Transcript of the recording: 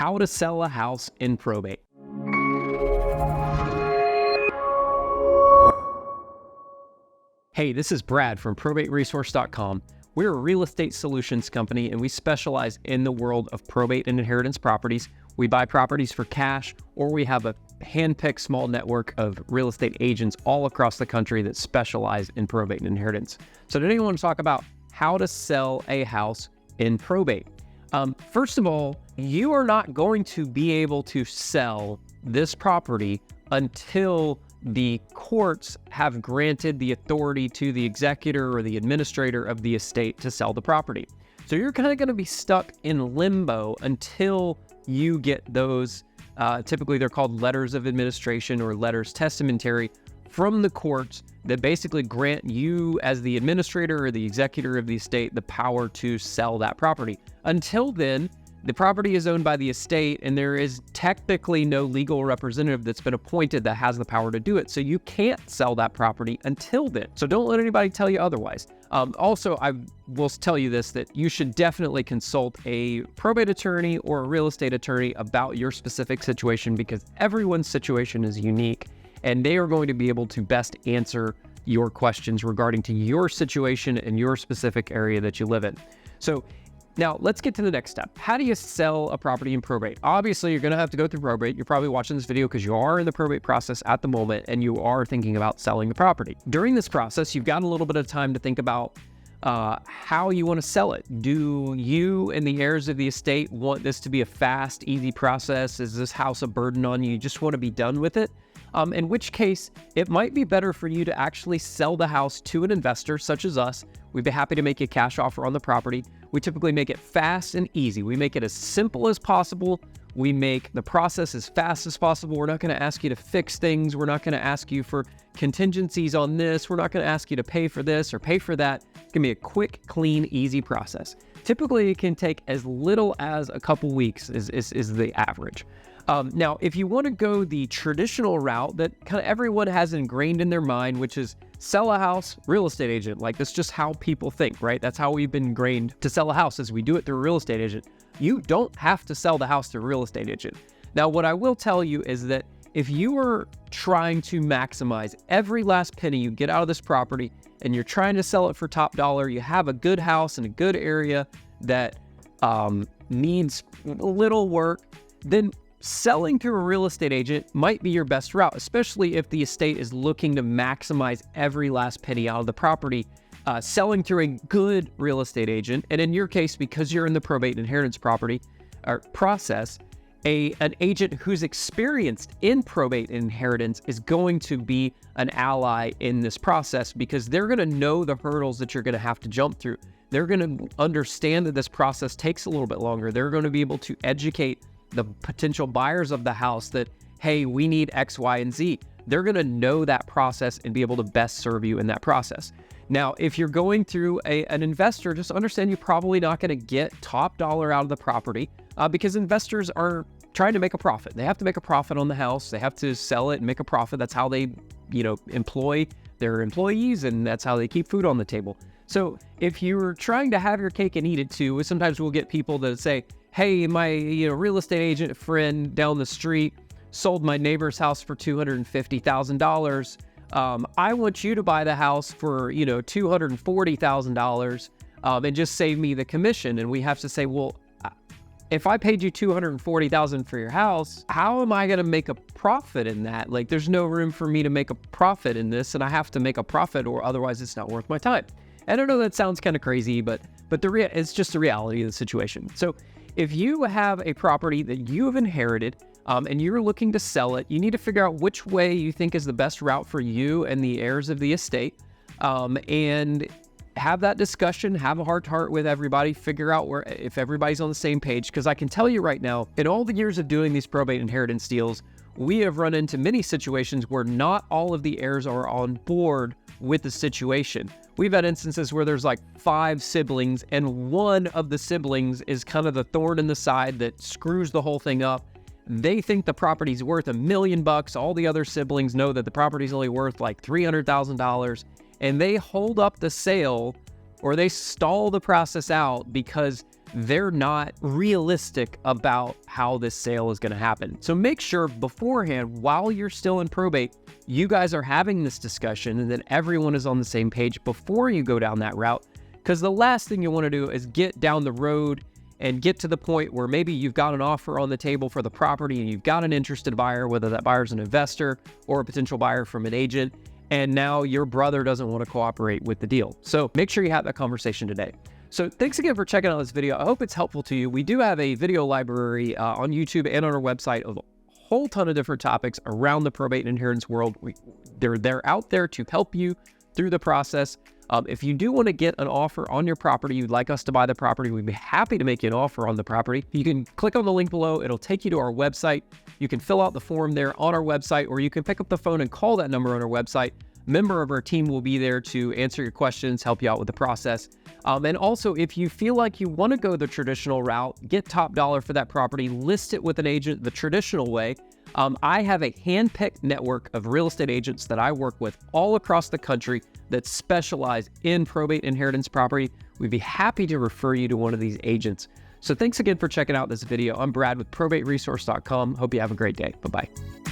How to sell a house in probate. Hey, this is Brad from probateresource.com. We're a real estate solutions company and we specialize in the world of probate and inheritance properties. We buy properties for cash, or we have a hand-picked small network of real estate agents all across the country that specialize in probate and inheritance. So today I want to talk about how to sell a house in probate. First of all, you are not going to be able to sell this property until the courts have granted the authority to the executor or the administrator of the estate to sell the property. So you're kind of going to be stuck in limbo until you get those, typically they're called letters of administration or letters testamentary from the courts that basically grant you as the administrator or the executor of the estate the power to sell that property. Until then, the property is owned by the estate and there is technically no legal representative that's been appointed that has the power to do it. So you can't sell that property until then. So don't let anybody tell you otherwise. Also, I will tell you this, that you should definitely consult a probate attorney or a real estate attorney about your specific situation, because everyone's situation is unique and they are going to be able to best answer your questions regarding to your situation and your specific area that you live in. So now let's get to the next step. How do you sell a property in probate? Obviously, you're going to have to go through probate. You're probably watching this video because you are in the probate process at the moment and you are thinking about selling the property. During this process, you've got a little bit of time to think about how you want to sell it. Do you and the heirs of the estate want this to be a fast, easy process? Is this house a burden on you? You just want to be done with it? In which case, it might be better for you to actually sell the house to an investor such as us. We'd be happy to make you a cash offer on the property. We typically make it fast and easy. We make it as simple as possible. We make the process as fast as possible. We're not going to ask you to fix things. We're not going to ask you for contingencies on this. We're not going to ask you to pay for this or pay for that. It's going to be a quick, clean, easy process. Typically, it can take as little as a couple weeks is the average. Now, if you want to go the traditional route that kind of everyone has ingrained in their mind, which is sell a house, real estate agent, like that's just how people think, right? That's how we've been ingrained to sell a house, as we do it through a real estate agent. You don't have to sell the house through a real estate agent. Now, what I will tell you is that if you are trying to maximize every last penny you get out of this property and you're trying to sell it for top dollar, you have a good house in a good area that needs little work, then selling through a real estate agent might be your best route, especially if the estate is looking to maximize every last penny out of the property. Selling through a good real estate agent, and in your case, because you're in the probate and inheritance property or process, an agent who's experienced in probate and inheritance is going to be an ally in this process, because they're going to know the hurdles that you're going to have to jump through. They're going to understand that this process takes a little bit longer. They're going to be able to educate the potential buyers of the house that, hey, we need X, Y, and Z. They're going to know that process and be able to best serve you in that process. Now, if you're going through an investor, just understand you're probably not going to get top dollar out of the property because investors are trying to make a profit. They have to make a profit on the house. They have to sell it and make a profit. That's how they, employ their employees, and that's how they keep food on the table. So if you're trying to have your cake and eat it too, sometimes we'll get people that say, hey, my real estate agent friend down the street sold my neighbor's house for $250,000. I want you to buy the house for $240,000 and just save me the commission. And we have to say, well, if I paid you $240,000 for your house, how am I going to make a profit in that? Like, there's no room for me to make a profit in this, and I have to make a profit, or otherwise it's not worth my time. And I know that sounds kind of crazy, but it's just the reality of the situation. So if you have a property that you have inherited and you're looking to sell it, you need to figure out which way you think is the best route for you and the heirs of the estate, and have that discussion, have a heart-to-heart with everybody, figure out if everybody's on the same page. Because I can tell you right now, in all the years of doing these probate inheritance deals, we have run into many situations where not all of the heirs are on board with the situation. We've had instances where there's like 5 siblings and one of the siblings is kind of the thorn in the side that screws the whole thing up. They think the property's worth $1 million. All the other siblings know that the property's only worth like $300,000, and they hold up the sale or they stall the process out because they're not realistic about how this sale is going to happen. So make sure beforehand, while you're still in probate, you guys are having this discussion and then everyone is on the same page before you go down that route. Because the last thing you want to do is get down the road and get to the point where maybe you've got an offer on the table for the property and you've got an interested buyer, whether that buyer's an investor or a potential buyer from an agent, and now your brother doesn't want to cooperate with the deal. So make sure you have that conversation today. So thanks again for checking out this video. I hope it's helpful to you. We do have a video library on YouTube and on our website of a whole ton of different topics around the probate and inheritance world. They're out there to help you through the process. If you do want to get an offer on your property, you'd like us to buy the property, we'd be happy to make you an offer on the property. You can click on the link below. It'll take you to our website. You can fill out the form there on our website, or you can pick up the phone and call that number on our website. A member of our team will be there to answer your questions, help you out with the process. And also, if you feel like you want to go the traditional route, get top dollar for that property, list it with an agent the traditional way. I have a hand-picked network of real estate agents that I work with all across the country that specialize in probate inheritance property. We'd be happy to refer you to one of these agents. So thanks again for checking out this video. I'm Brad with probateresource.com. Hope you have a great day. Bye-bye.